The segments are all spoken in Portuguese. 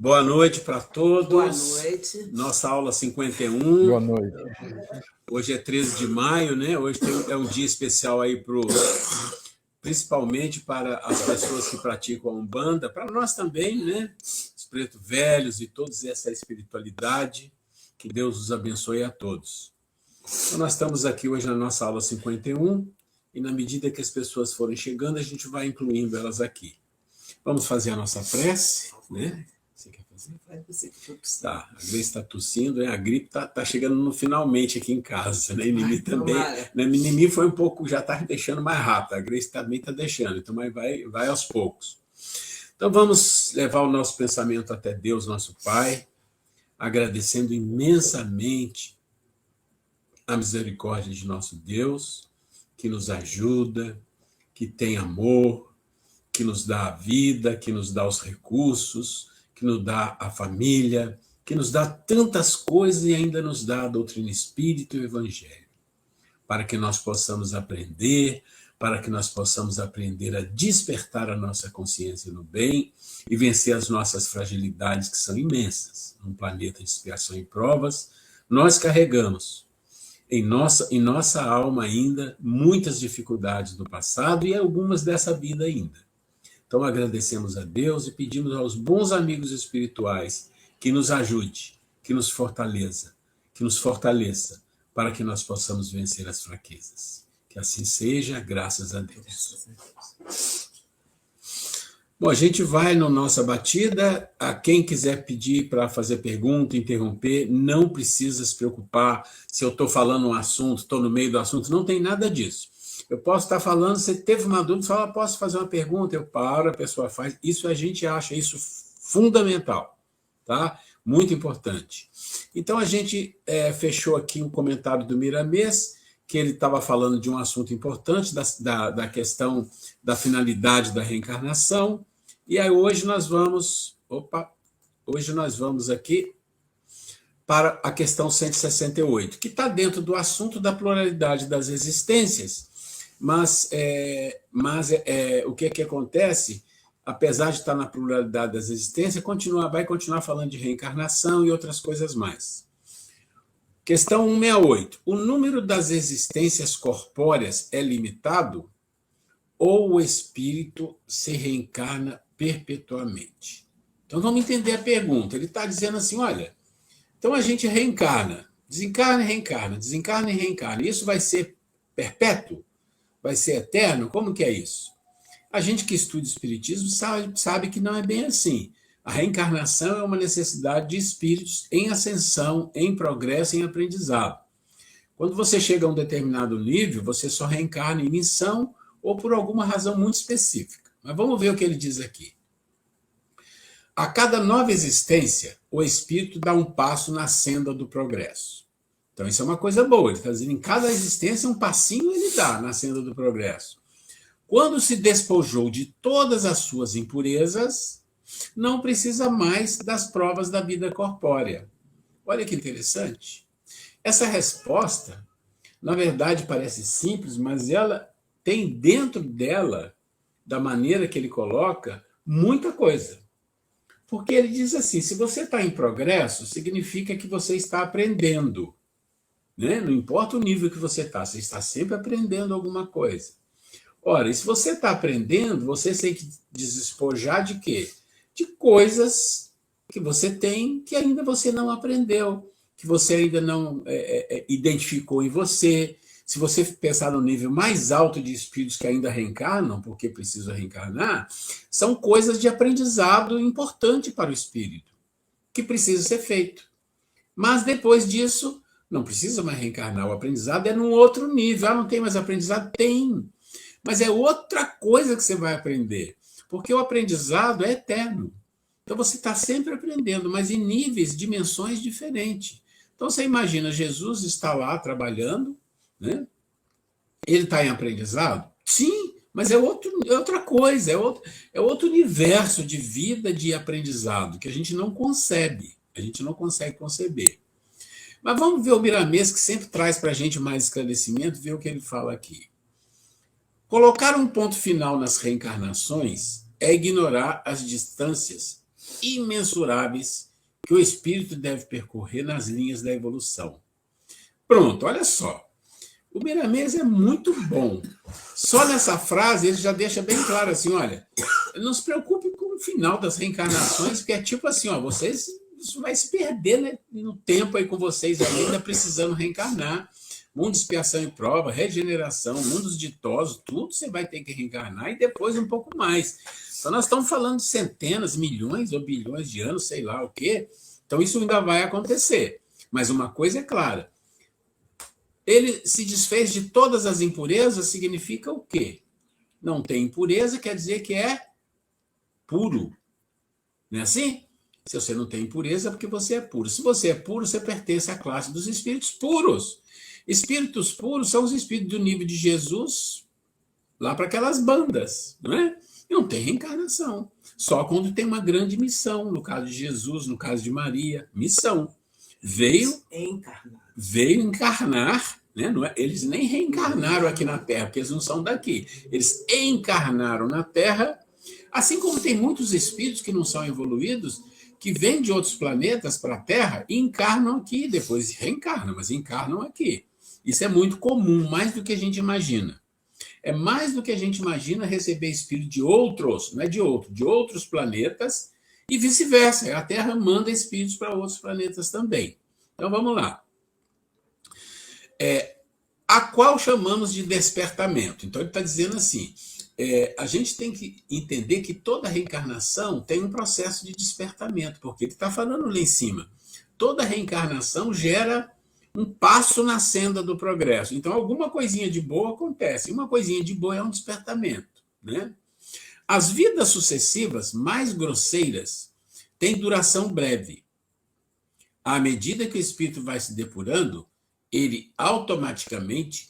Boa noite para todos. Boa noite. Nossa aula 51. Boa noite. Hoje é 13 de maio, né? Hoje é um dia especial aí principalmente para as pessoas que praticam a Umbanda, para nós também, né? Os pretos velhos e todos essa espiritualidade. Que Deus os abençoe a todos. Então, nós estamos aqui hoje na nossa aula 51 e na medida que as pessoas forem chegando, a gente vai incluindo elas aqui. Vamos fazer a nossa prece, né? Você quer fazer? Vai você que for possível. Tá, a Grace está tossindo, né? A gripe tá chegando no finalmente aqui em casa, né? Nini também. Né? Nini foi um pouco, já está deixando mais rápido, a Grace também está deixando, então mas vai aos poucos. Então vamos levar o nosso pensamento até Deus, nosso Pai, agradecendo imensamente a misericórdia de nosso Deus, que nos ajuda, que tem amor, que nos dá a vida, que nos dá os recursos, que nos dá a família, que nos dá tantas coisas e ainda nos dá a doutrina espírita e o evangelho, para que nós possamos aprender, para que nós possamos aprender a despertar a nossa consciência no bem e vencer as nossas fragilidades, que são imensas. Num planeta de expiação e provas, nós carregamos em nossa alma ainda muitas dificuldades do passado e algumas dessa vida ainda. Então agradecemos a Deus e pedimos aos bons amigos espirituais que nos ajude, que nos fortaleça, para que nós possamos vencer as fraquezas. Que assim seja, graças a Deus. Bom, a gente vai na nossa batida. A quem quiser pedir para fazer pergunta, interromper, não precisa se preocupar se eu estou falando um assunto, estou no meio do assunto, não tem nada disso. Eu posso estar falando, você teve uma dúvida, fala, posso fazer uma pergunta? Eu paro, a pessoa faz. Isso a gente acha isso fundamental, tá? Muito importante. Então a gente fechou aqui um comentário do Miramês, que ele estava falando de um assunto importante, da questão da finalidade da reencarnação. E aí hoje nós vamos aqui para a questão 168, que está dentro do assunto da pluralidade das existências, mas o que acontece, apesar de estar na pluralidade das existências, vai continuar falando de reencarnação e outras coisas mais. Questão 168. O número das existências corpóreas é limitado ou o espírito se reencarna perpetuamente? Então vamos entender a pergunta. Ele está dizendo assim, olha, então a gente reencarna, desencarna e reencarna, desencarna e reencarna. Isso vai ser perpétuo? Vai ser eterno? Como que é isso? A gente que estuda espiritismo sabe que não é bem assim. A reencarnação é uma necessidade de espíritos em ascensão, em progresso, em aprendizado. Quando você chega a um determinado nível, você só reencarna em missão ou por alguma razão muito específica. Mas vamos ver o que ele diz aqui. A cada nova existência, o espírito dá um passo na senda do progresso. Então isso é uma coisa boa. Ele está dizendo, em cada existência, um passinho ele dá na senda do progresso. Quando se despojou de todas as suas impurezas, não precisa mais das provas da vida corpórea. Olha que interessante. Essa resposta, na verdade, parece simples, mas ela tem dentro dela, da maneira que ele coloca, muita coisa. Porque ele diz assim, se você está em progresso, significa que você está aprendendo. Né? Não importa o nível que você está sempre aprendendo alguma coisa. Ora, e se você está aprendendo, você tem que desespojar de quê? De coisas que você tem que ainda você não aprendeu, que você ainda não identificou em você. Se você pensar no nível mais alto de espíritos que ainda reencarnam, porque precisam reencarnar, são coisas de aprendizado importante para o espírito, que precisa ser feito. Mas depois disso, não precisa mais reencarnar. O aprendizado é num outro nível. Ah, não tem mais aprendizado? Tem. Mas é outra coisa que você vai aprender. Porque o aprendizado é eterno. Então você está sempre aprendendo, mas em níveis, dimensões diferentes. Então você imagina, Jesus está lá trabalhando, né? Ele está em aprendizado? Sim, mas é outra coisa, é outro universo de vida, de aprendizado, que a gente não concebe, a gente não consegue conceber. Mas vamos ver o Miramês, que sempre traz para a gente mais esclarecimento, ver o que ele fala aqui. Colocar um ponto final nas reencarnações é ignorar as distâncias imensuráveis que o espírito deve percorrer nas linhas da evolução. Pronto, olha só. O Miramês é muito bom. Só nessa frase ele já deixa bem claro assim, olha, não se preocupe com o final das reencarnações, porque é tipo assim, ó, vocês, isso vai se perder, né, no tempo aí com vocês ainda precisando reencarnar. Mundo de expiação e prova, regeneração, mundos ditosos, tudo você vai ter que reencarnar e depois um pouco mais. Então nós estamos falando de centenas, milhões ou bilhões de anos, sei lá o quê. Então isso ainda vai acontecer. Mas uma coisa é clara, ele se desfez de todas as impurezas, significa o quê? Não tem impureza, quer dizer que é puro. Não é assim? Se você não tem impureza, é porque você é puro. Se você é puro, você pertence à classe dos espíritos puros. Espíritos puros são os espíritos do nível de Jesus, lá para aquelas bandas, não é? E não tem reencarnação. Só quando tem uma grande missão, no caso de Jesus, no caso de Maria, missão. Veio encarnar, né? Não é? Eles nem reencarnaram aqui na Terra, porque eles não são daqui. Eles encarnaram na Terra, assim como tem muitos espíritos que não são evoluídos, que vêm de outros planetas para a Terra e encarnam aqui, depois reencarnam, mas encarnam aqui. Isso é muito comum, mais do que a gente imagina. É mais do que a gente imagina receber espírito de outros, não é de outro, de outros planetas, e vice-versa. A Terra manda espíritos para outros planetas também. Então vamos lá. A qual chamamos de despertamento. Então ele está dizendo assim, a gente tem que entender que toda reencarnação tem um processo de despertamento, porque ele está falando lá em cima. Toda reencarnação gera um passo na senda do progresso. Então alguma coisinha de boa acontece. Uma coisinha de boa é um despertamento, né? As vidas sucessivas mais grosseiras têm duração breve. À medida que o espírito vai se depurando, ele automaticamente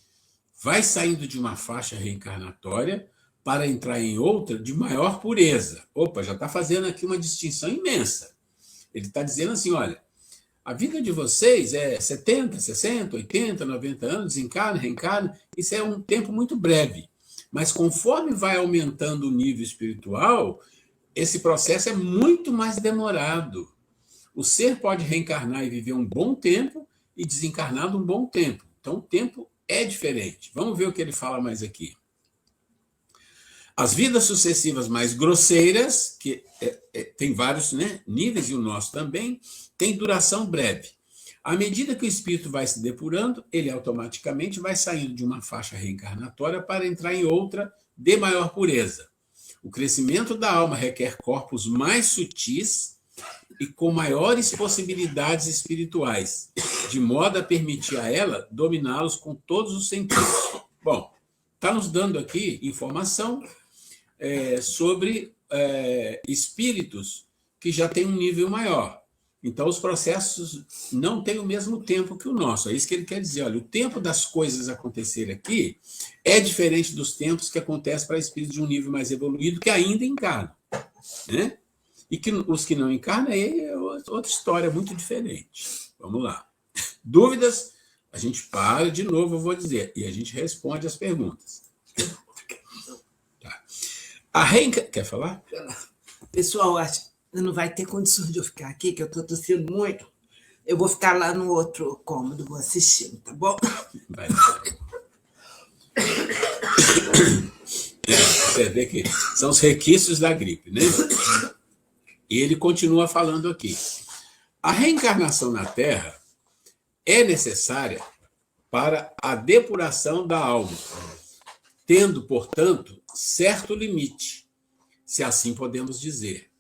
vai saindo de uma faixa reencarnatória para entrar em outra de maior pureza. Opa, já está fazendo aqui uma distinção imensa. Ele está dizendo assim, olha, a vida de vocês é 70, 60, 80, 90 anos, desencarna, reencarna, isso é um tempo muito breve. Mas conforme vai aumentando o nível espiritual, esse processo é muito mais demorado. O ser pode reencarnar e viver um bom tempo e desencarnar um bom tempo. Então, o tempo é diferente. Vamos ver o que ele fala mais aqui. As vidas sucessivas mais grosseiras, que tem vários, né, níveis, e o nosso também, tem duração breve. À medida que o espírito vai se depurando, ele automaticamente vai saindo de uma faixa reencarnatória para entrar em outra de maior pureza. O crescimento da alma requer corpos mais sutis e com maiores possibilidades espirituais, de modo a permitir a ela dominá-los com todos os sentidos. Bom, está nos dando aqui informação sobre espíritos que já têm um nível maior. Então, os processos não têm o mesmo tempo que o nosso. É isso que ele quer dizer. Olha, o tempo das coisas acontecerem aqui é diferente dos tempos que acontecem para espíritos de um nível mais evoluído que ainda encarnam, né? E que os que não encarnam é outra história muito diferente. Vamos lá. Dúvidas? A gente para de novo, eu vou dizer, e a gente responde as perguntas. Tá. Quer falar? Pessoal, acho que não vai ter condições de eu ficar aqui, que eu estou tossindo muito. Eu vou ficar lá no outro cômodo, vou assistindo, tá bom? Vai. Você vê que são os requisitos da gripe, né? E ele continua falando aqui. A reencarnação na Terra é necessária para a depuração da alma, tendo, portanto, certo limite, se assim podemos dizer.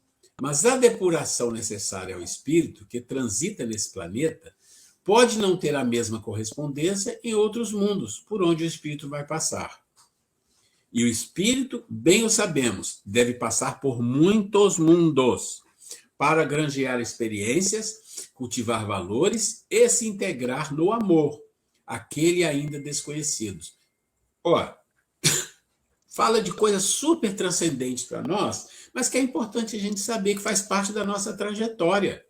Mas a depuração necessária ao espírito que transita nesse planeta pode não ter a mesma correspondência em outros mundos, por onde o espírito vai passar. E o espírito, bem o sabemos, deve passar por muitos mundos para granjear experiências, cultivar valores e se integrar no amor, aquele ainda desconhecido. Ó, fala de coisas super transcendentes para nós, mas que é importante a gente saber que faz parte da nossa trajetória.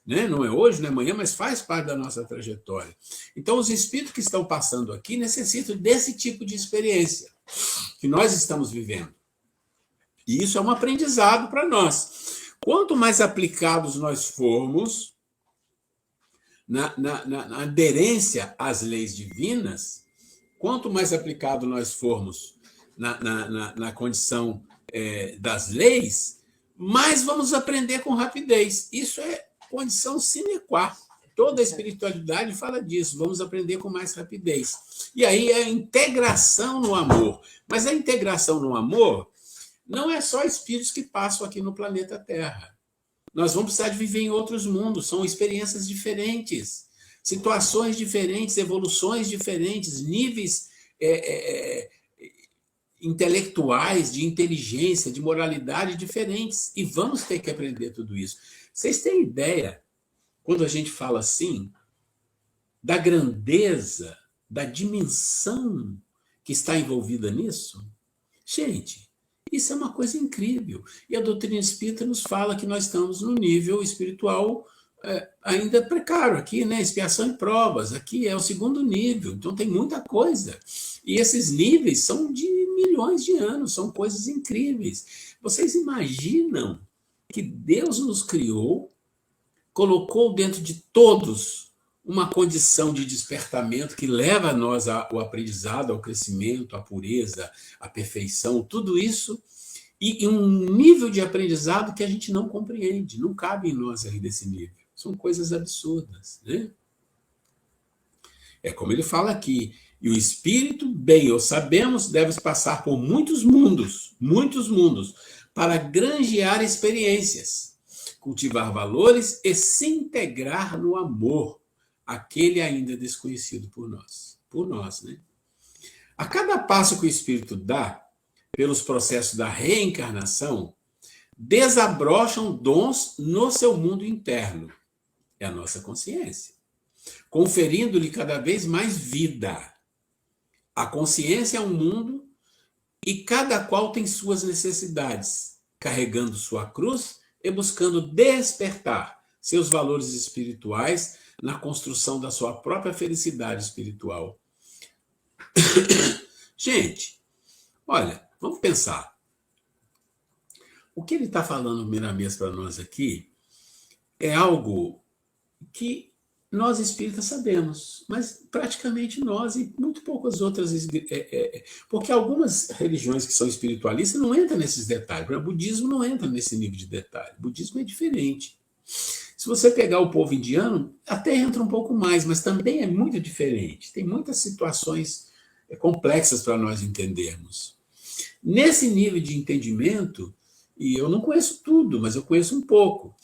Né? Não é hoje, não é amanhã, mas faz parte da nossa trajetória. Então, os espíritos que estão passando aqui necessitam desse tipo de experiência que nós estamos vivendo. E isso é um aprendizado para nós. Quanto mais aplicados nós formos na aderência às leis divinas, quanto mais aplicado nós formos na condição das leis, mais vamos aprender com rapidez. Isso é condição sine qua. Toda a espiritualidade fala disso, vamos aprender com mais rapidez. E aí é a integração no amor. Mas a integração no amor não é só espíritos que passam aqui no planeta Terra. Nós vamos precisar de viver em outros mundos, são experiências diferentes, situações diferentes, evoluções diferentes, níveis intelectuais, de inteligência, de moralidade diferentes. E vamos ter que aprender tudo isso. Vocês têm ideia, quando a gente fala assim, da grandeza, da dimensão que está envolvida nisso? Gente, isso é uma coisa incrível. E a doutrina espírita nos fala que nós estamos no nível espiritual ainda precário aqui, né? Expiação e provas. Aqui é o segundo nível, então tem muita coisa. E esses níveis são de milhões de anos, são coisas incríveis. Vocês imaginam que Deus nos criou, colocou dentro de todos uma condição de despertamento que leva a nós ao aprendizado, ao crescimento, à pureza, à perfeição, tudo isso, e um nível de aprendizado que a gente não compreende, não cabe em nós ainda esse nível. São coisas absurdas, né? É como ele fala aqui, e o espírito, bem o sabemos, deve passar por muitos mundos, para granjear experiências, cultivar valores e se integrar no amor, aquele ainda desconhecido por nós, né? A cada passo que o espírito dá, pelos processos da reencarnação, desabrocham dons no seu mundo interno, é a nossa consciência, conferindo-lhe cada vez mais vida. A consciência é um mundo e cada qual tem suas necessidades, carregando sua cruz e buscando despertar seus valores espirituais na construção da sua própria felicidade espiritual. Gente, olha, vamos pensar. O que ele está falando, Miramês, para nós aqui é algo que nós espíritas sabemos, mas praticamente nós e muito poucas outras, porque algumas religiões que são espiritualistas não entram nesses detalhes. O budismo não entra nesse nível de detalhe. O budismo é diferente. Se você pegar o povo indiano, até entra um pouco mais, mas também é muito diferente. Tem muitas situações complexas para nós entendermos. Nesse nível de entendimento, e eu não conheço tudo, mas eu conheço um pouco,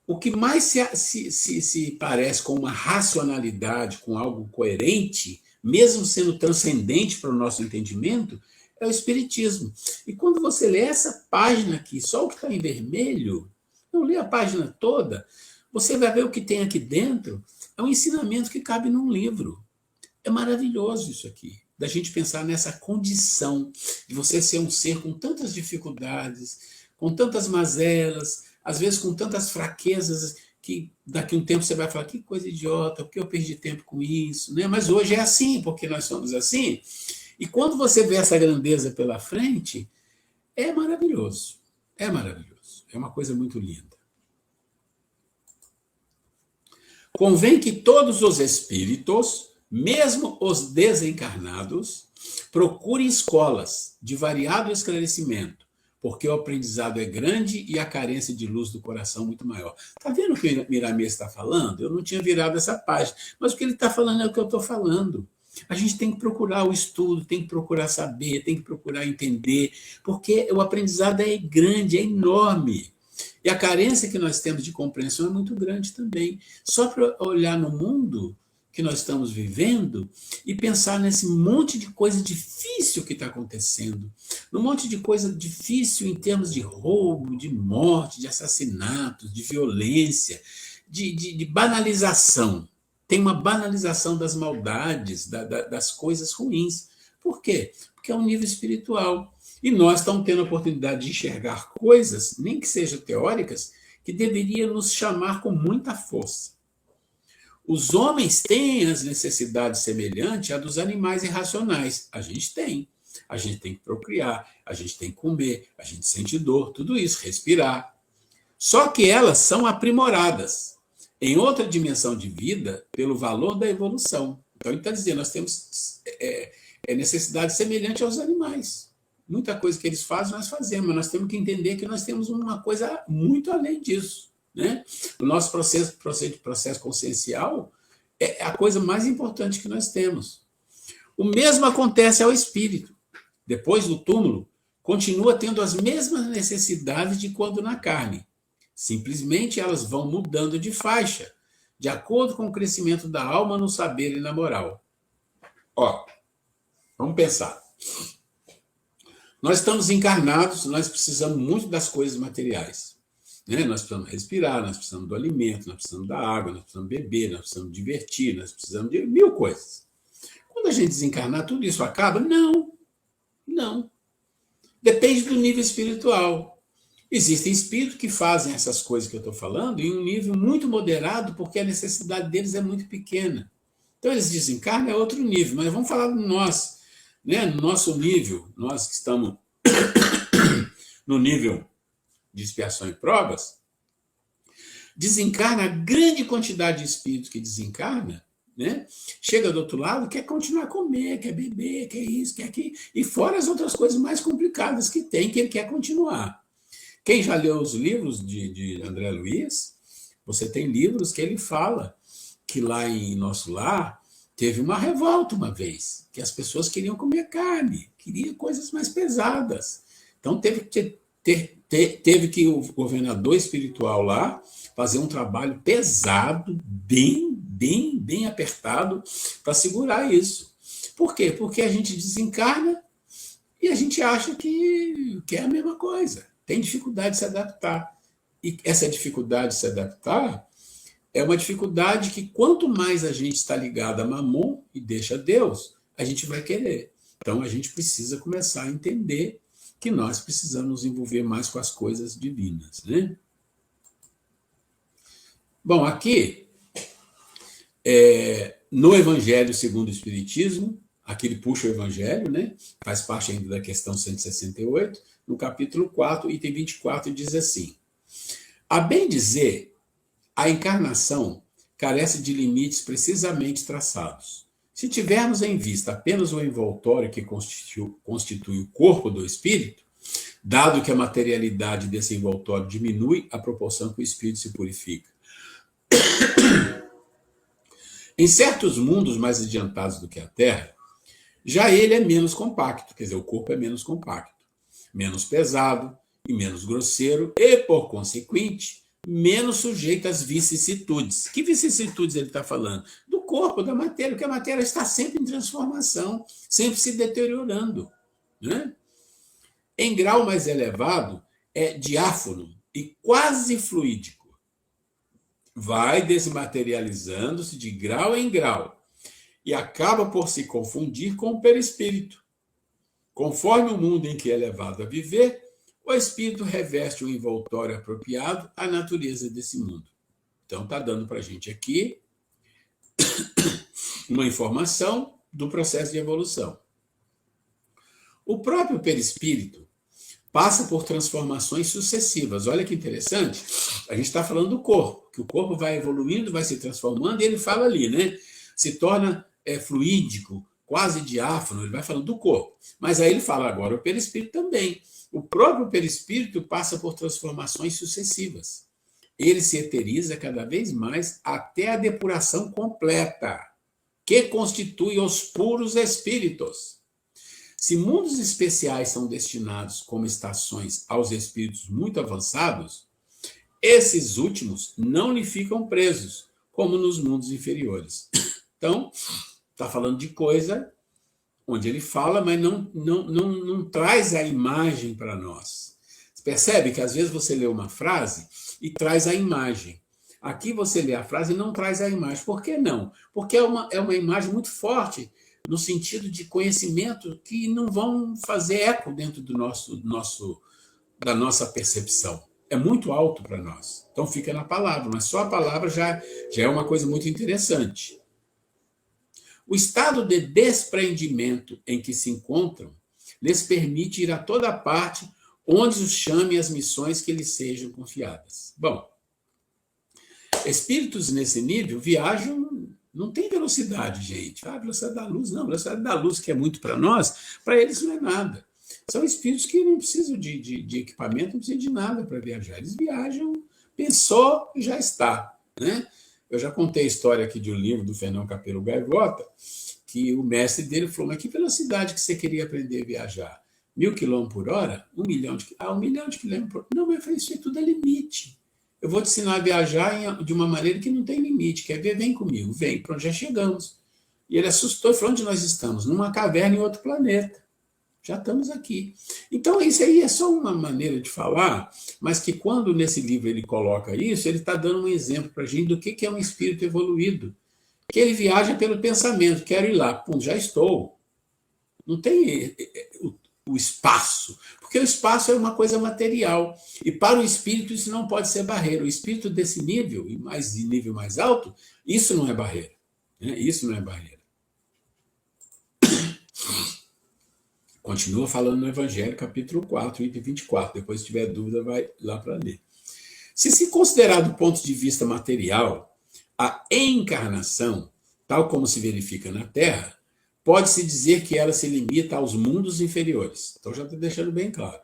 o que mais se parece com uma racionalidade, com algo coerente, mesmo sendo transcendente para o nosso entendimento, é o Espiritismo. E quando você lê essa página aqui, só o que está em vermelho, não lê a página toda, você vai ver o que tem aqui dentro, é um ensinamento que cabe num livro. É maravilhoso isso aqui, da gente pensar nessa condição de você ser um ser com tantas dificuldades, com tantas mazelas, às vezes com tantas fraquezas, que daqui a um tempo você vai falar, que coisa idiota, por que eu perdi tempo com isso? Né? Mas hoje é assim, porque nós somos assim. E quando você vê essa grandeza pela frente, é maravilhoso. É maravilhoso. É uma coisa muito linda. Convém que todos os espíritos, mesmo os desencarnados, procurem escolas de variado esclarecimento, porque o aprendizado é grande e a carência de luz do coração muito maior. Está vendo o que o Miramês está falando? Eu não tinha virado essa página, mas o que ele está falando é o que eu estou falando. A gente tem que procurar o estudo, tem que procurar saber, tem que procurar entender, porque o aprendizado é grande, é enorme. E a carência que nós temos de compreensão é muito grande também. Só para olhar no mundo que nós estamos vivendo e pensar nesse monte de coisa difícil que está acontecendo, num monte de coisa difícil em termos de roubo, de morte, de assassinatos, de violência, de banalização. Tem uma banalização das maldades, das coisas ruins. Por quê? Porque é um nível espiritual. E nós estamos tendo a oportunidade de enxergar coisas, nem que sejam teóricas, que deveriam nos chamar com muita força. Os homens têm as necessidades semelhantes à dos animais irracionais. A gente tem. A gente tem que procriar, a gente tem que comer, a gente sente dor, tudo isso, respirar. Só que elas são aprimoradas em outra dimensão de vida pelo valor da evolução. Então, ele está dizendo, nós temos necessidade semelhante aos animais. Muita coisa que eles fazem, nós fazemos, mas nós temos que entender que nós temos uma coisa muito além disso. Né? O nosso processo consciencial é a coisa mais importante que nós temos. O mesmo acontece ao espírito. Depois do túmulo, continua tendo as mesmas necessidades de quando na carne. Simplesmente elas vão mudando de faixa, de acordo com o crescimento da alma no saber e na moral. Ó, vamos pensar. Nós estamos encarnados, nós precisamos muito das coisas materiais. Né? Nós precisamos respirar, nós precisamos do alimento, nós precisamos da água, nós precisamos beber, nós precisamos divertir, nós precisamos de 1000 coisas. Quando a gente desencarnar, tudo isso acaba? Não. Não. Depende do nível espiritual. Existem espíritos que fazem essas coisas que eu estou falando em um nível muito moderado, porque a necessidade deles é muito pequena. Então, eles desencarnam, é outro nível. Mas vamos falar de nós, né? No nosso nível, nós que estamos no nível de expiação e provas, desencarna a grande quantidade de espíritos que desencarna, né? Chega do outro lado, quer continuar a comer, quer beber, quer isso, quer aquilo, e fora as outras coisas mais complicadas que tem, que ele quer continuar. Quem já leu os livros de André Luiz, você tem livros que ele fala que lá em Nosso Lar teve uma revolta uma vez, que as pessoas queriam comer carne, queriam coisas mais pesadas. Então teve que o governador espiritual lá fazer um trabalho pesado, bem apertado, para segurar isso. Por quê? Porque a gente desencarna e a gente acha que é a mesma coisa. Tem dificuldade de se adaptar. E essa dificuldade de se adaptar é uma dificuldade que quanto mais a gente está ligado a Mamon e deixa Deus, a gente vai querer. Então a gente precisa começar a entender que nós precisamos nos envolver mais com as coisas divinas. Né? Bom, aqui, no Evangelho segundo o Espiritismo, aqui ele puxa o Evangelho, né? Faz parte ainda da questão 168, no capítulo 4, item 24, diz assim: a bem dizer, a encarnação carece de limites precisamente traçados. Se tivermos em vista apenas o envoltório que constitui o corpo do espírito, dado que a materialidade desse envoltório diminui à proporção que o espírito se purifica. Em certos mundos mais adiantados do que a Terra, já ele é menos compacto, quer dizer, o corpo é menos compacto, menos pesado e menos grosseiro e, por consequente, menos sujeito às vicissitudes. Que vicissitudes ele está falando? Do corpo, da matéria, porque a matéria está sempre em transformação, sempre se deteriorando. Né? Em grau mais elevado, é diáfano e quase fluídico. Vai desmaterializando-se de grau em grau e acaba por se confundir com o perispírito. Conforme o mundo em que é levado a viver, o espírito reveste um envoltório apropriado à natureza desse mundo. Então, está dando para a gente aqui uma informação do processo de evolução. O próprio perispírito passa por transformações sucessivas. Olha que interessante. A gente está falando do corpo, que o corpo vai evoluindo, vai se transformando, e ele fala ali, né? Se torna fluídico, quase diáfano, ele vai falando do corpo. Mas aí ele fala agora o perispírito também. O próprio perispírito passa por transformações sucessivas. Ele se eteriza cada vez mais até a depuração completa, que constitui os puros espíritos. Se mundos especiais são destinados como estações aos espíritos muito avançados, esses últimos não lhe ficam presos, como nos mundos inferiores. Então, está falando de coisa onde ele fala, mas não traz a imagem para nós. Você percebe que às vezes você lê uma frase e traz a imagem. Aqui você lê a frase e não traz a imagem. Por que não? Porque é uma imagem muito forte, no sentido de conhecimento que não vão fazer eco dentro da nossa percepção. É muito alto para nós. Então fica na palavra, mas só a palavra já é uma coisa muito interessante. O estado de desprendimento em que se encontram lhes permite ir a toda parte onde os chame as missões que lhes sejam confiadas. Bom, espíritos nesse nível viajam, não tem velocidade, gente. A velocidade da luz, não. A velocidade da luz, que é muito para nós, para eles não é nada. São espíritos que não precisam de equipamento, não precisam de nada para viajar. Eles viajam, pensou e já está, né? Eu já contei a história aqui de um livro do Fernão Capelo Gaivota, que o mestre dele falou, mas que velocidade que você queria aprender a viajar? 1.000 km por hora? 1 milhão de... 1 milhão de quilômetros por hora? Não, mas eu falei, isso aí tudo é limite. Eu vou te ensinar a viajar de uma maneira que não tem limite. Quer ver? Vem comigo. Vem. Pronto, já chegamos. E ele assustou e falou, onde nós estamos? Numa caverna em outro planeta. Já estamos aqui. Então, isso aí é só uma maneira de falar, mas que quando nesse livro ele coloca isso, ele está dando um exemplo para a gente do que é um espírito evoluído. Que ele viaja pelo pensamento, quero ir lá, pum, já estou. Não tem o espaço, porque o espaço é uma coisa material, e para o espírito isso não pode ser barreira. O espírito desse nível, e mais de nível mais alto, isso não é barreira. Né? Isso não é barreira. Continua falando no Evangelho, capítulo 4, item 24. Depois, se tiver dúvida, vai lá para ler. Se considerar do ponto de vista material, a encarnação, tal como se verifica na Terra, pode-se dizer que ela se limita aos mundos inferiores. Então, já estou deixando bem claro.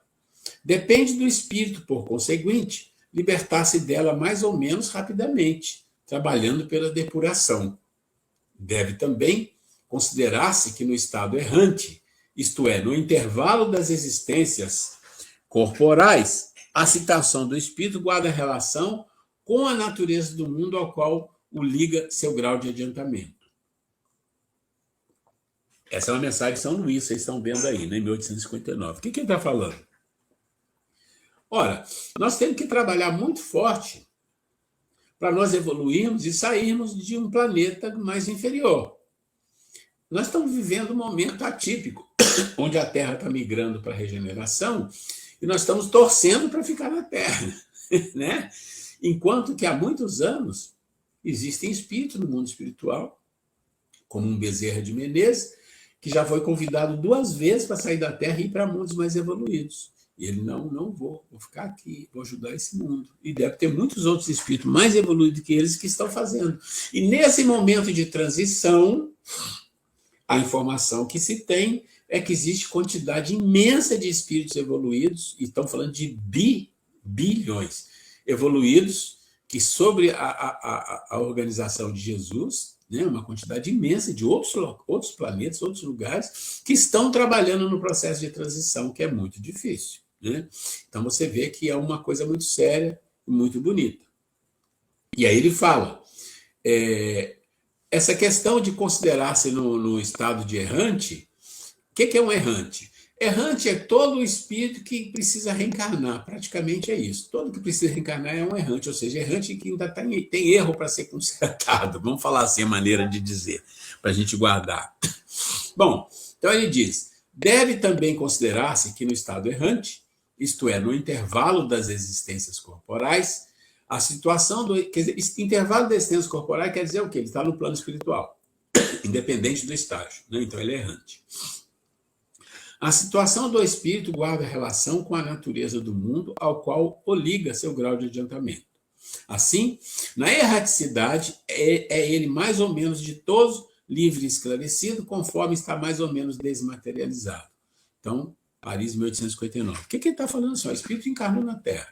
Depende do espírito, por conseguinte, libertar-se dela mais ou menos rapidamente, trabalhando pela depuração. Deve também considerar-se que no estado errante, isto é, no intervalo das existências corporais, a citação do espírito guarda relação com a natureza do mundo ao qual o liga seu grau de adiantamento. Essa é uma mensagem de São Luís, vocês estão vendo aí, né, em 1859. O que ele está falando? Ora, nós temos que trabalhar muito forte para nós evoluirmos e sairmos de um planeta mais inferior. Nós estamos vivendo um momento atípico, onde a Terra está migrando para a regeneração e nós estamos torcendo para ficar na Terra, né? Enquanto que há muitos anos existem espíritos no mundo espiritual, como um Bezerra de Menezes, que já foi convidado 2 vezes para sair da Terra e ir para mundos mais evoluídos. E ele, não vou ficar aqui, vou ajudar esse mundo. E deve ter muitos outros espíritos mais evoluídos que eles que estão fazendo. E nesse momento de transição, a informação que se tem é que existe quantidade imensa de espíritos evoluídos, e estão falando de bilhões evoluídos, que sobre a organização de Jesus, né, uma quantidade imensa de outros planetas, outros lugares, que estão trabalhando no processo de transição, que é muito difícil. Né? Então você vê que é uma coisa muito séria e muito bonita. E aí ele fala, essa questão de considerar-se no estado de errante, o que é um errante? Errante é todo o espírito que precisa reencarnar, praticamente é isso. Todo que precisa reencarnar é um errante, ou seja, errante que ainda tem erro para ser consertado. Vamos falar assim, a maneira de dizer, para a gente guardar. Bom, então ele diz, deve também considerar-se que no estado errante, isto é, no intervalo das existências corporais, a situação quer dizer, esse intervalo das existências corporais quer dizer o quê? Ele está no plano espiritual, independente do estágio, né? Então ele é errante. A situação do espírito guarda relação com a natureza do mundo ao qual o liga seu grau de adiantamento. Assim, na erraticidade, é ele mais ou menos ditoso, livre e esclarecido, conforme está mais ou menos desmaterializado. Então, Paris, 1859. O que ele está falando? Assim, o espírito encarnou na Terra.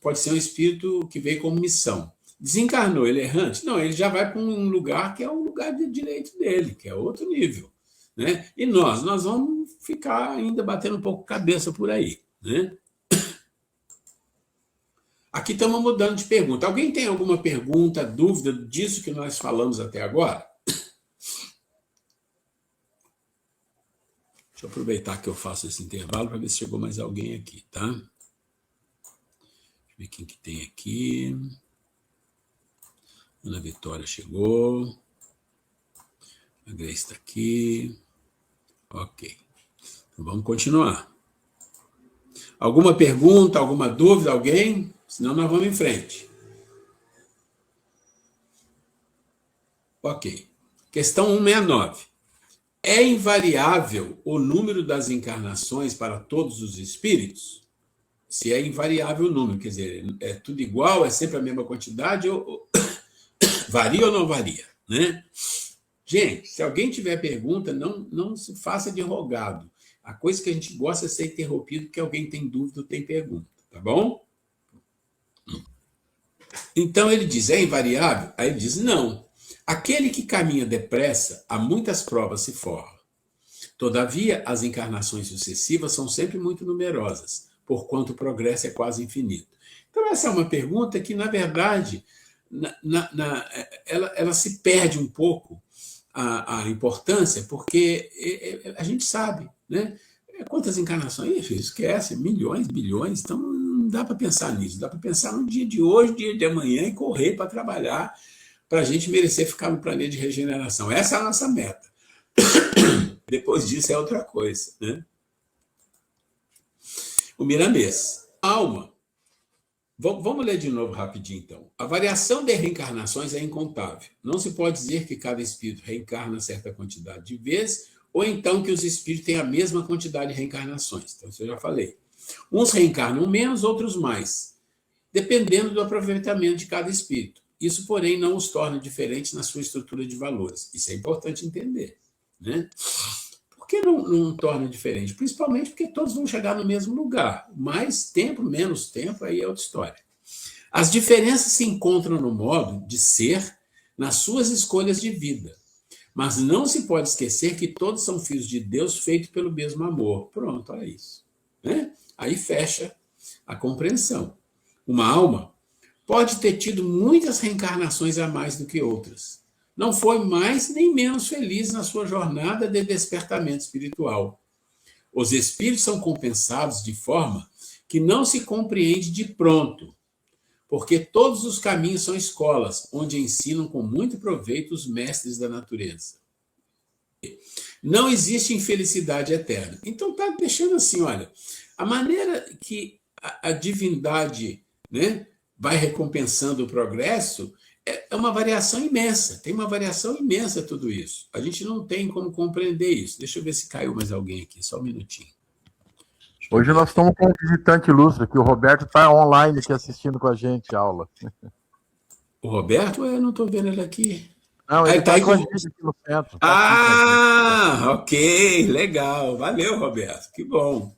Pode ser um espírito que veio como missão. Desencarnou, ele é errante? Não, ele já vai para um lugar que é o lugar de direito dele, que é outro nível. Né? E nós vamos ficar ainda batendo um pouco cabeça por aí. Né? Aqui estamos mudando de pergunta. Alguém tem alguma pergunta, dúvida disso que nós falamos até agora? Deixa eu aproveitar que eu faço esse intervalo para ver se chegou mais alguém aqui, tá? Deixa eu ver quem que tem aqui. Ana Vitória chegou. A Grace está aqui. Ok. Então vamos continuar. Alguma pergunta, alguma dúvida, alguém? Senão nós vamos em frente. Ok. Questão 169. É invariável o número das encarnações para todos os espíritos? se é invariável o número, quer dizer, é tudo igual, é sempre a mesma quantidade, ou varia ou não varia, né? Gente, se alguém tiver pergunta, não se faça de rogado. A coisa que a gente gosta é ser interrompido porque alguém tem dúvida ou tem pergunta, tá bom? Então ele diz, é invariável? Aí ele diz, não. Aquele que caminha depressa, a muitas provas se forra. Todavia, as encarnações sucessivas são sempre muito numerosas, porquanto o progresso é quase infinito. Então, essa é uma pergunta que, na verdade, ela se perde um pouco a importância, porque a gente sabe, né? Quantas encarnações? Ixi, esquece, milhões, bilhões, então não dá para pensar nisso, dá para pensar no dia de hoje, dia de amanhã e correr para trabalhar, para a gente merecer ficar no planeta de regeneração. Essa é a nossa meta. Depois disso é outra coisa, né? O Miramês. Alma. Vamos ler de novo rapidinho, então. A variação de reencarnações é incontável. Não se pode dizer que cada espírito reencarna certa quantidade de vezes, ou então que os espíritos têm a mesma quantidade de reencarnações. Então, isso eu já falei. Uns reencarnam menos, outros mais, dependendo do aproveitamento de cada espírito. Isso, porém, não os torna diferentes na sua estrutura de valores. Isso é importante entender, né? Por que não torna diferente? Principalmente porque todos vão chegar no mesmo lugar. Mais tempo, menos tempo, aí é outra história. As diferenças se encontram no modo de ser, nas suas escolhas de vida. Mas não se pode esquecer que todos são filhos de Deus feitos pelo mesmo amor. Pronto, olha isso, né? Aí fecha a compreensão. Uma alma pode ter tido muitas reencarnações a mais do que outras. Não foi mais nem menos feliz na sua jornada de despertamento espiritual. Os espíritos são compensados de forma que não se compreende de pronto, porque todos os caminhos são escolas, onde ensinam com muito proveito os mestres da natureza. Não existe infelicidade eterna. Então está deixando assim, olha, a maneira que a divindade, né, vai recompensando o progresso é uma variação imensa, tem uma variação imensa tudo isso. A gente não tem como compreender isso. Deixa eu ver se caiu mais alguém aqui, só um minutinho. Hoje nós estamos com um visitante ilustre, que o Roberto está online aqui assistindo com a gente a aula. O Roberto? Eu não estou vendo ele aqui. Não, ele está com a gente aqui no centro. Ok, legal. Valeu, Roberto, que bom.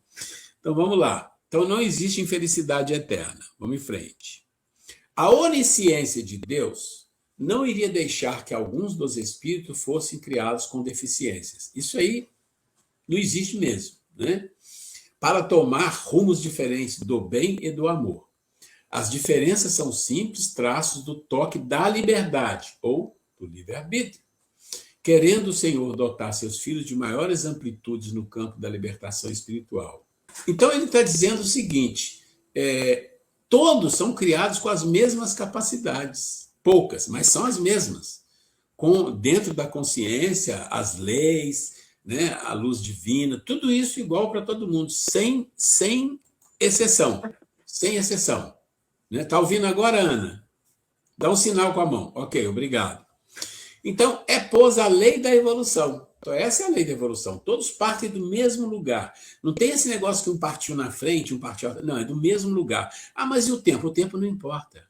Então vamos lá. Então não existe infelicidade eterna. Vamos em frente. A onisciência de Deus não iria deixar que alguns dos espíritos fossem criados com deficiências. Isso aí não existe mesmo, né? Para tomar rumos diferentes do bem e do amor. As diferenças são simples traços do toque da liberdade, ou do livre-arbítrio. Querendo o Senhor dotar seus filhos de maiores amplitudes no campo da libertação espiritual. Então ele está dizendo o seguinte, todos são criados com as mesmas capacidades, poucas, mas são as mesmas, dentro da consciência, as leis, né, a luz divina, tudo isso igual para todo mundo, sem exceção, sem exceção. Está ouvindo agora, Ana? Dá um sinal com a mão. Ok, obrigado. Então, pôs a lei da evolução. Então, essa é a lei da evolução. Todos partem do mesmo lugar. Não tem esse negócio que um partiu na frente, um partiu atrás. Não, é do mesmo lugar. Ah, mas e o tempo? O tempo não importa.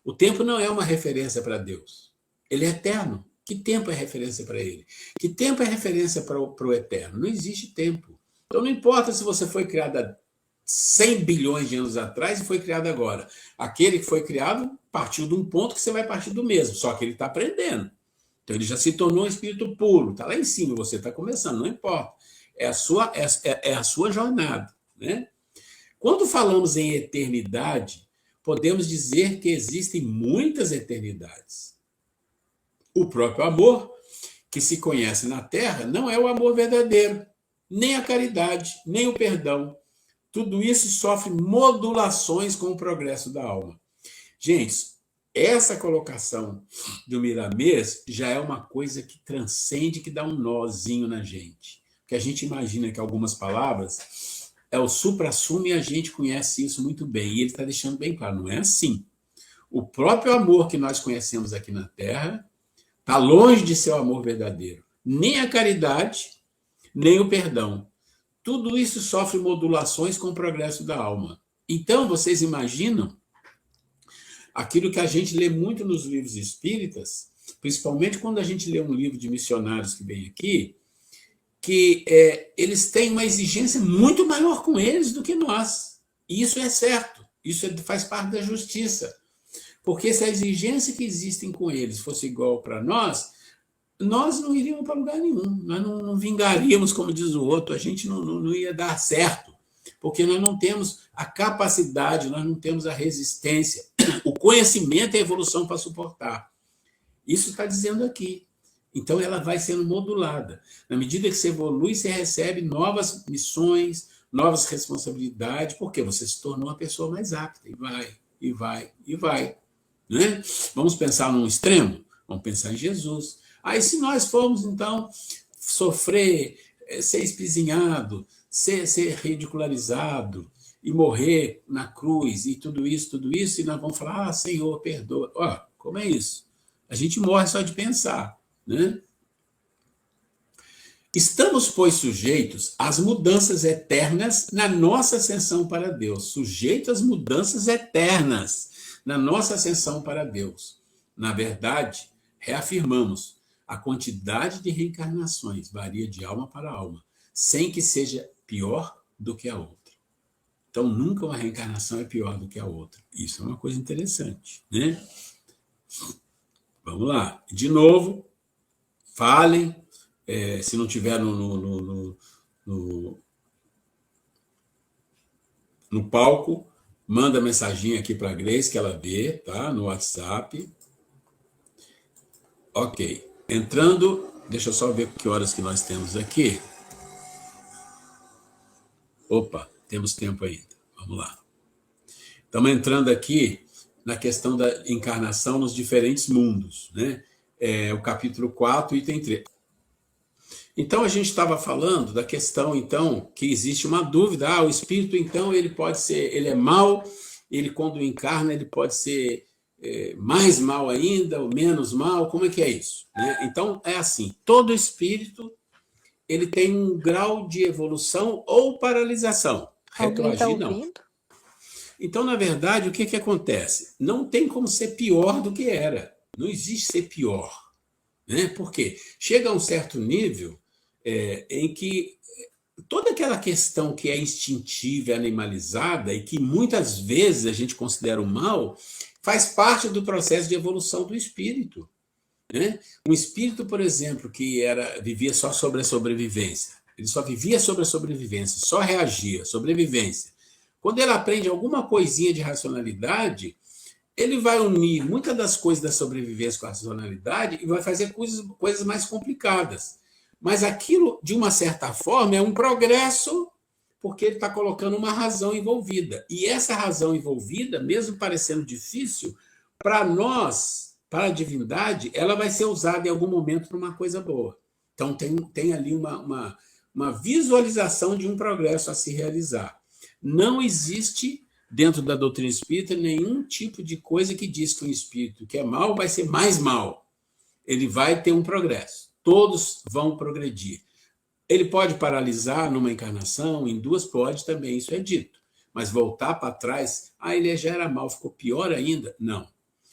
O tempo não é uma referência para Deus. Ele é eterno. Que tempo é referência para ele? Que tempo é referência para o eterno? Não existe tempo. Então, não importa se você foi criado há 100 bilhões de anos atrás e foi criado agora. Aquele que foi criado partiu de um ponto que você vai partir do mesmo, só que ele está aprendendo. Então, ele já se tornou um espírito puro, está lá em cima, você está começando, não importa. É a sua jornada, né? Quando falamos em eternidade, podemos dizer que existem muitas eternidades. O próprio amor, que se conhece na Terra, não é o amor verdadeiro, nem a caridade, nem o perdão. Tudo isso sofre modulações com o progresso da alma. Gente, essa colocação do Miramês já é uma coisa que transcende, que dá um nozinho na gente. Porque a gente imagina que algumas palavras é o supra-sumo e a gente conhece isso muito bem. E ele está deixando bem claro, não é assim. O próprio amor que nós conhecemos aqui na Terra está longe de ser o amor verdadeiro. Nem a caridade, nem o perdão. Tudo isso sofre modulações com o progresso da alma. Então, vocês imaginam aquilo que a gente lê muito nos livros espíritas, principalmente quando a gente lê um livro de missionários que vem aqui, que eles têm uma exigência muito maior com eles do que nós. E isso é certo, isso faz parte da justiça. Porque se a exigência que existem com eles fosse igual para nós não iríamos para lugar nenhum, nós não vingaríamos, como diz o outro, a gente não ia dar certo, porque nós não temos a capacidade, nós não temos a resistência, o conhecimento e a evolução para suportar. Isso está dizendo aqui. Então, ela vai sendo modulada. Na medida que você evolui, você recebe novas missões, novas responsabilidades, porque você se tornou uma pessoa mais apta, e vai, e vai, e vai. Né? Vamos pensar num extremo? Vamos pensar em Jesus. Aí, se nós formos, então, sofrer, ser espizinhado, ser ridicularizado, e morrer na cruz, e tudo isso, e nós vamos falar, Senhor, perdoa. Ó, como é isso? A gente morre só de pensar. Né? Estamos, pois, sujeitos às mudanças eternas na nossa ascensão para Deus. Sujeitos às mudanças eternas na nossa ascensão para Deus. Na verdade, reafirmamos, a quantidade de reencarnações varia de alma para alma, sem que seja pior do que a outra. Então, nunca uma reencarnação é pior do que a outra. Isso é uma coisa interessante, né? Vamos lá. De novo, falem, se não tiver no palco, manda mensagem aqui para a Grace, que ela vê, tá? No WhatsApp. Ok. Entrando, deixa eu só ver que horas que nós temos aqui. Opa, temos tempo ainda. Vamos lá. Estamos entrando aqui na questão da encarnação nos diferentes mundos, né? O capítulo 4, item 3. Então, a gente estava falando da questão, então, que existe uma dúvida. O espírito, então, ele é mau, ele, quando encarna, ele pode ser mais mal ainda, ou menos mal, como é que é isso? Né? Então, é assim, todo espírito, ele tem um grau de evolução ou paralisação. Retroagir, não. Então, na verdade, o que acontece? Não tem como ser pior do que era. Não existe ser pior. Né? Por quê? Chega a um certo nível em que toda aquela questão que é instintiva e animalizada e que muitas vezes a gente considera o mal, faz parte do processo de evolução do espírito. Né? Um espírito, por exemplo, que vivia só sobre a sobrevivência, ele só vivia sobre a sobrevivência, só reagia, sobrevivência. Quando ele aprende alguma coisinha de racionalidade, ele vai unir muitas das coisas da sobrevivência com a racionalidade e vai fazer coisas mais complicadas. Mas aquilo, de uma certa forma, é um progresso, porque ele está colocando uma razão envolvida. E essa razão envolvida, mesmo parecendo difícil, para nós, para a divindade, ela vai ser usada em algum momento para uma coisa boa. Então, tem ali uma visualização de um progresso a se realizar. Não existe, dentro da doutrina espírita, nenhum tipo de coisa que diz que um espírito que é mau vai ser mais mau. Ele vai ter um progresso. Todos vão progredir. Ele pode paralisar numa encarnação, em duas pode também, isso é dito. Mas voltar para trás, ele já era mau, ficou pior ainda? Não.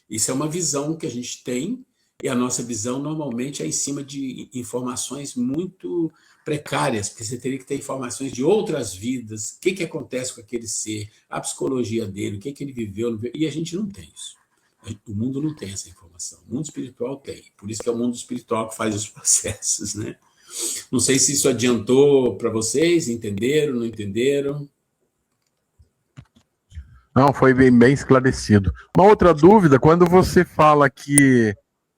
Isso é uma visão que a gente tem, e a nossa visão normalmente é em cima de informações muito precárias, porque você teria que ter informações de outras vidas, o que acontece com aquele ser, a psicologia dele, o que ele viveu, e a gente não tem isso. O mundo não tem essa informação. O mundo espiritual tem. Por isso que é o mundo espiritual que faz os processos, né? Não sei se isso adiantou para vocês, entenderam, não entenderam? Não, foi bem esclarecido. Uma outra dúvida, quando você fala que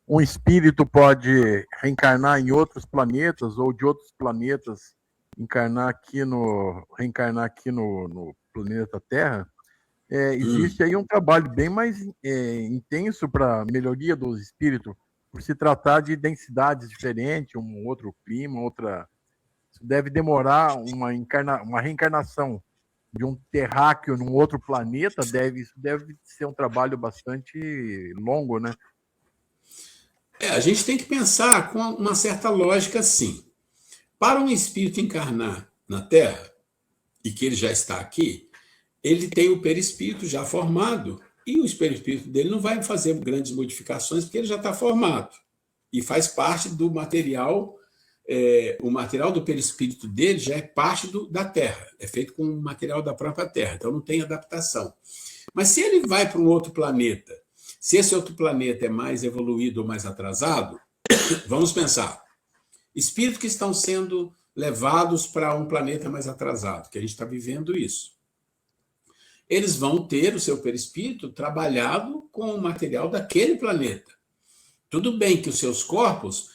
um espírito pode reencarnar em outros planetas ou de outros planetas reencarnar aqui no planeta Terra, existe aí um trabalho bem mais intenso para a melhoria dos espíritos, por se tratar de densidades diferentes, um outro clima, Isso deve demorar uma reencarnação de um terráqueo num outro planeta, isso deve ser um trabalho bastante longo, né? A gente tem que pensar com uma certa lógica assim. Para um espírito encarnar na Terra, e que ele já está aqui, ele tem o perispírito já formado, e o perispírito dele não vai fazer grandes modificações, porque ele já está formado, e faz parte do material, o material do perispírito dele já é parte da Terra, é feito com o material da própria Terra, então não tem adaptação. Mas se ele vai para um outro planeta, se esse outro planeta é mais evoluído ou mais atrasado, vamos pensar, espíritos que estão sendo levados para um planeta mais atrasado, que a gente está vivendo isso. Eles vão ter o seu perispírito trabalhado com o material daquele planeta. Tudo bem que os seus corpos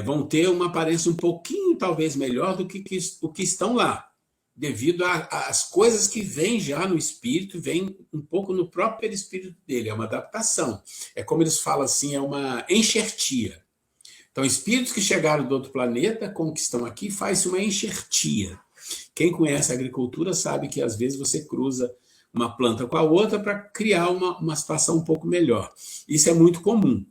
vão ter uma aparência um pouquinho, talvez, melhor do que o que estão lá, devido às coisas que vêm já no espírito, vêm um pouco no próprio perispírito dele, é uma adaptação. É como eles falam assim, é uma enxertia. Então, espíritos que chegaram do outro planeta, com o que estão aqui, faz uma enxertia. Quem conhece a agricultura sabe que, às vezes, você cruza uma planta com a outra para criar uma situação um pouco melhor. Isso é muito comum.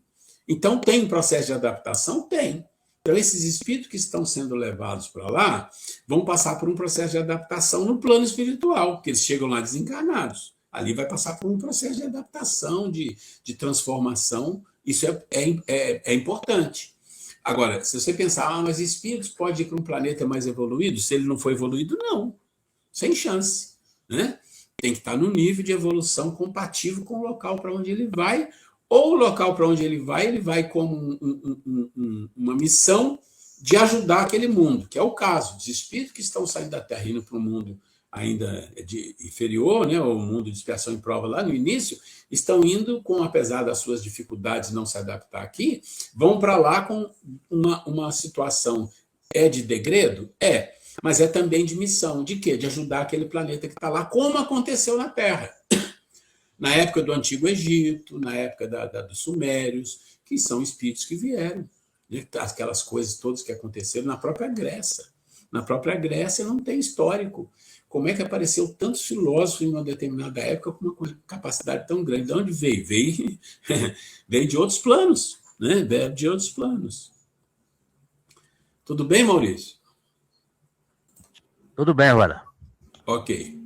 Então, tem um processo de adaptação? Tem. Então, esses espíritos que estão sendo levados para lá vão passar por um processo de adaptação no plano espiritual, porque eles chegam lá desencarnados. Ali vai passar por um processo de adaptação, de transformação. Isso é importante. Agora, se você pensar, mas espíritos pode ir para um planeta mais evoluído? Se ele não for evoluído, não. Sem chance. Né? Tem que estar no nível de evolução compatível com o local para onde ele vai, ou o local para onde ele vai como uma missão de ajudar aquele mundo, que é o caso. Os espíritos que estão saindo da Terra indo para um mundo ainda inferior, né, ou mundo de expiação e prova lá no início, estão indo, apesar das suas dificuldades de não se adaptar aqui, vão para lá com uma situação de degredo? Mas é também de missão. De quê? De ajudar aquele planeta que está lá, como aconteceu na Terra. Na época do Antigo Egito, na época dos Sumérios, que são espíritos que vieram. Né? Aquelas coisas todas que aconteceram na própria Grécia. Na própria Grécia não tem histórico. Como é que apareceu tantos filósofos em uma determinada época com uma capacidade tão grande? De onde veio? Veio de outros planos. Né? Veio de outros planos. Tudo bem, Maurício? Tudo bem, agora. Ok.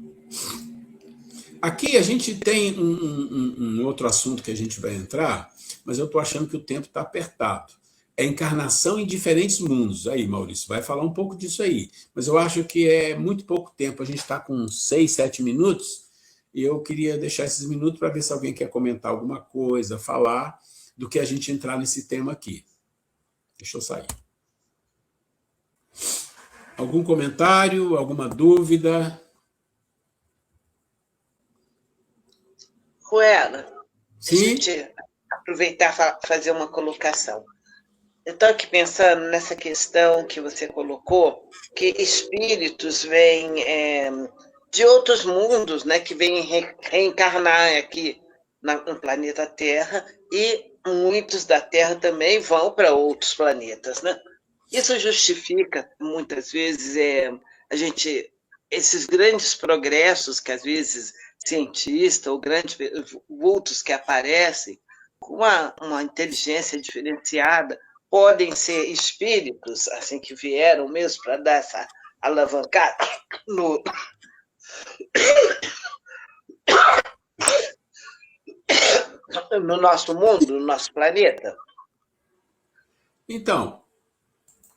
Aqui a gente tem um outro assunto que a gente vai entrar, mas eu estou achando que o tempo está apertado. É encarnação em diferentes mundos. Aí, Maurício, vai falar um pouco disso aí. Mas eu acho que é muito pouco tempo. A gente está com 6, 7 minutos, e eu queria deixar esses minutos para ver se alguém quer comentar alguma coisa, falar, do que a gente entrar nesse tema aqui. Deixa eu sair. Algum comentário, alguma dúvida? Ruela, Sim? deixa eu aproveitar e fazer uma colocação. Eu estou aqui pensando nessa questão que você colocou, que espíritos vêm de outros mundos, né, que vêm reencarnar aqui no planeta Terra, e muitos da Terra também vão para outros planetas, né? Isso justifica, muitas vezes, esses grandes progressos que, às vezes, cientistas ou grandes vultos que aparecem com uma inteligência diferenciada, podem ser espíritos, assim, que vieram mesmo para dar essa alavancada no nosso mundo, no nosso planeta. Então,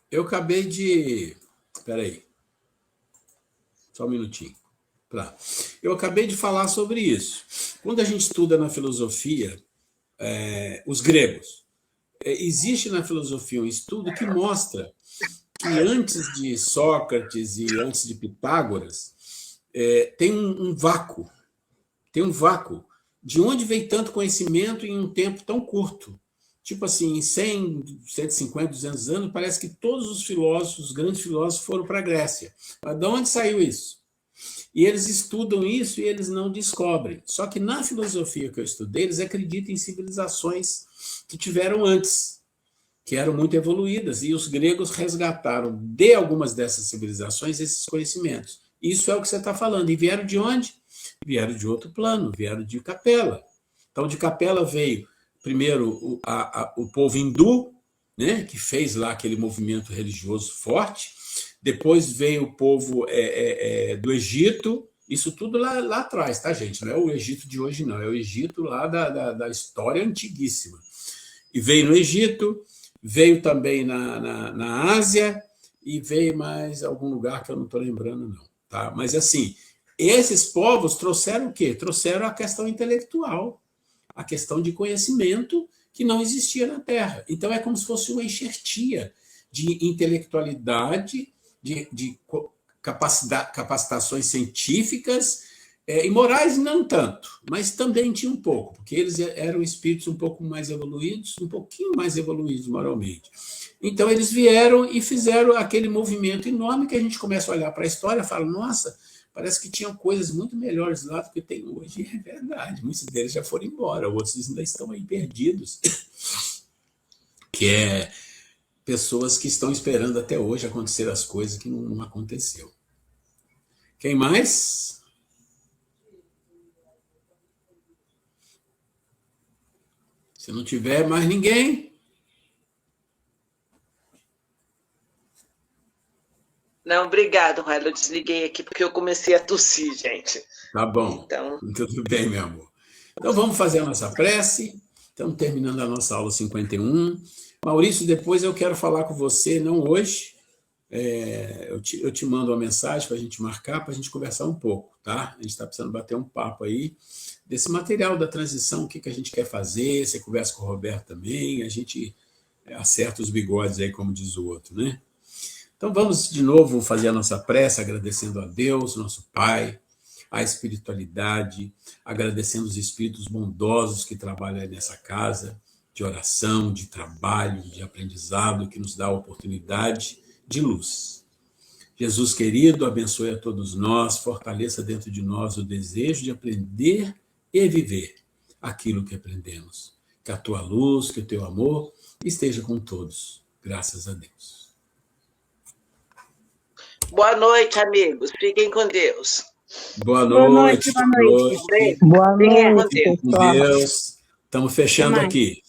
eu acabei de... Espera aí. Só um minutinho. Eu acabei de falar sobre isso. Quando a gente estuda na filosofia, os gregos, existe na filosofia um estudo que mostra que antes de Sócrates e antes de Pitágoras, tem um vácuo. Tem um vácuo. De onde veio tanto conhecimento em um tempo tão curto? Tipo assim, em 100, 150, 200 anos, parece que todos os filósofos, os grandes filósofos, foram para a Grécia. Mas de onde saiu isso? E eles estudam isso e eles não descobrem. Só que na filosofia que eu estudei, eles acreditam em civilizações que tiveram antes, que eram muito evoluídas, e os gregos resgataram de algumas dessas civilizações esses conhecimentos. Isso é o que você está falando. E vieram de onde? Vieram de outro plano, vieram de Capela. Então, de Capela veio, primeiro, o povo hindu, né, que fez lá aquele movimento religioso forte. Depois veio o povo do Egito, Isso tudo lá atrás, tá, gente? Não é o Egito de hoje, não. É o Egito lá da história antiguíssima. E veio no Egito, veio também na Ásia, e veio mais algum lugar que eu não estou lembrando, não. Tá? Mas, assim, esses povos trouxeram o quê? Trouxeram a questão intelectual, a questão de conhecimento que não existia na Terra. Então, é como se fosse uma enxertia de intelectualidade, de capacitações científicas e morais não tanto, mas também tinha um pouco, porque eles eram espíritos um pouco mais evoluídos, um pouquinho mais evoluídos moralmente. Então, eles vieram e fizeram aquele movimento enorme que a gente começa a olhar para a história e fala, nossa, parece que tinham coisas muito melhores lá do que tem hoje. É verdade, muitos deles já foram embora, outros ainda estão aí perdidos. Que é pessoas que estão esperando até hoje acontecer as coisas que não aconteceu. Quem mais? Se não tiver mais ninguém... Não, obrigado, Raila. Eu desliguei aqui porque eu comecei a tossir, gente. Tá bom. Então... Tudo bem, meu amor. Então, vamos fazer a nossa prece. Estamos terminando a nossa aula 51. Maurício, depois eu quero falar com você, não hoje. Eu te mando uma mensagem para a gente marcar, para a gente conversar um pouco, tá? A gente está precisando bater um papo aí desse material da transição, o que a gente quer fazer. Você conversa com o Roberto também, a gente acerta os bigodes aí, como diz o outro, né? Então, vamos de novo fazer a nossa prece, agradecendo a Deus, nosso Pai, a espiritualidade, agradecendo os espíritos bondosos que trabalham nessa casa, de oração, de trabalho, de aprendizado, que nos dá a oportunidade de luz. Jesus querido, abençoe a todos nós, fortaleça dentro de nós o desejo de aprender e viver aquilo que aprendemos. Que a tua luz, que o teu amor esteja com todos. Graças a Deus. Boa noite, amigos. Fiquem com Deus. Boa noite. Boa noite. Bem, Boa fiquem com noite, Deus. Com pessoal. Deus. Estamos fechando Até mais. aqui.